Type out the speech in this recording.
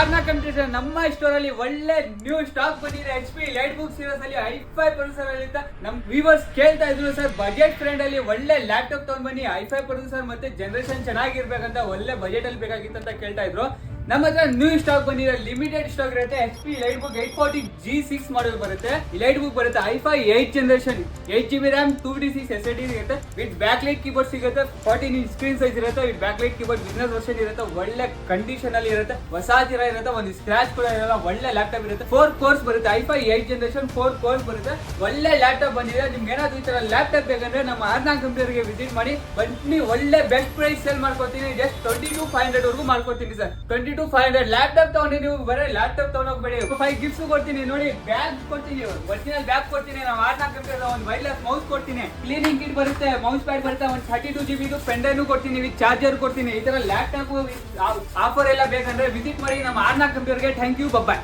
ಆರ್ನಾ computer ನಮ್ಮ store ಅಲ್ಲಿ ಒಳ್ಳೆ ನ್ಯೂ ಸ್ಟಾಕ್ ಬಂದಿದೆ. HP ಲೈಟ್ ಬುಕ್ ಸೀರೀಸ್ ಅಲ್ಲಿ i5 ಪ್ರೊಸೆಸರ್ ಅಲ್ಲಿ ನಮ್ ವ್ಯೂವರ್ಸ್ ಕೇಳ್ತಾ ಇದ್ರು ಸರ್ ಬಜೆಟ್ ಫ್ರೆಂಡ್ ಅಲ್ಲಿ ಒಳ್ಳೆ ಲ್ಯಾಪ್ಟಾಪ್ ತಗೊಂಡ್ ಬನ್ನಿ, i5 ಪ್ರೊಸೆಸರ್ ಮತ್ತೆ ಜನರೇಷನ್ ಚೆನ್ನಾಗಿರ್ಬೇಕಂತ, ಒಳ್ಳೆ ಬಜೆಟ್ ಅಲ್ಲಿ ಬೇಕಾಗಿತ್ತು ಅಂತ ಕೇಳ್ತಾ ಇದ್ರು. ನಮ್ಮ ಹತ್ರ ನ್ಯೂ ಸ್ಟಾಕ್ ಬಂದಿದೆ, ಲಿಮಿಟೆಡ್ ಸ್ಟಾಕ್ ಇರುತ್ತೆ. HP ಲೈಟ್ ಬುಕ್ 840G6 ಮಾಡಲ್ ಬರುತ್ತೆ. ಈ ಲೈಟ್ ಬುಕ್ ಬರುತ್ತೆ i5 8th generation, 8GB RAM 256 SSD ಇರುತ್ತೆ. ವಿತ್ ಬ್ಯಾಕ್ ಲೈಟ್ ಕೀಬೋರ್ಡ್ ಸಿಗುತ್ತೆ, 14 ಇಂಚ್ ಸ್ಕ್ರೀನ್ ಸೈಜ್ ಇರುತ್ತೆ. With back light keyboard business version ಇರುತ್ತೆ, ಒಳ್ಳೆ ಕಂಡೀಷನ್ ಅಲ್ಲಿ ಇರುತ್ತೆ, ಹೊಸ ತೀರ ಇರುತ್ತೆ, ಒಂದು ಸ್ಕ್ರಾಚ್ ಕೂಡ ಇರಲ್ಲ, ಒಳ್ಳೆ ಲ್ಯಾಪ್ಟಾಪ್ ಇರುತ್ತೆ. 4 ಕೋರ್ಸ್ ಬರುತ್ತೆ, i5 8th ಜನರೇಷನ್ 4 ಕೋರ್ಸ್ ಬರುತ್ತೆ. ಒಳ್ಳೆ ಲ್ಯಾಪ್ಟಾಪ್ ಬಂದಿದೆ. ನಿಮ್ಗೆ ಏನಾದ್ರು ಈ ತರ ಲ್ಯಾಪ್ಟಾಪ್ ಬೇಕಂದ್ರೆ ನಮ್ಮ ಆರ್ನಾ ಕಂಪ್ಯೂಟರ್ಗೆ ವಿಸಿಟ್ ಮಾಡಿ ಬನ್ನಿ. ಒಳ್ಳೆ ಬೆಸ್ಟ್ ಪ್ರೈಸ್ ಸೇಲ್ ಮಾಡ್ಕೊಡ್ತೀನಿ. ಜಸ್ಟ್ 22,500 ವರೆಗೂ ಮಾಡ್ಕೊಡ್ತೀನಿ ಸರ್. 22,500 ಲ್ಯಾಪ್ಟಾಪ್ ತಗೊಂಡು ನೀವು ಬರೀ ಲ್ಯಾಪ್ಟಾಪ್ ತಗೊಂಡೋಗ್ಬೇಡಿ, 5 ಗಿಫ್ಟ್ಸ್ ಕೊಡ್ತೀನಿ. ನೋಡಿ, ಬ್ಯಾಗ್ ಕೊಡ್ತೀನಿ, ಒರಿಜಿನಲ್ ಬ್ಯಾಗ್ ಕೊಡ್ತೀನಿ. ನಾವು ಆರ್ನಾ ಕಂಪ್ಯೂಟರ್ ಒಂದು ವೈರ್ಲೆಸ್ ಮೌಸ್ ಕೊಡ್ತೀನಿ, ಕ್ಲೀನಿಂಗ್ ಕಿಟ್ ಬರುತ್ತೆ, ಮೌಸ್ ಪ್ಯಾಡ್ ಬರುತ್ತೆ, ಒಂದು 32GB ಪೆನ್ ಡ್ರೈವ್ ಕೊಡ್ತೀನಿ, ವಿತ್ ಚಾರ್ಜರ್ ಕೊಡ್ತೀನಿ. ಈ ತರ ಲ್ಯಾಪ್ಟಾಪ್ ಆಫರ್ ಎಲ್ಲ ಬೇಕಂದ್ರೆ ವಿಸಿಟ್ ಮಾಡಿ ನಮ್ಮ ಆರ್ನಾ ಕಂಪ್ಯೂಟರ್ಗೆ. Thank you, bye.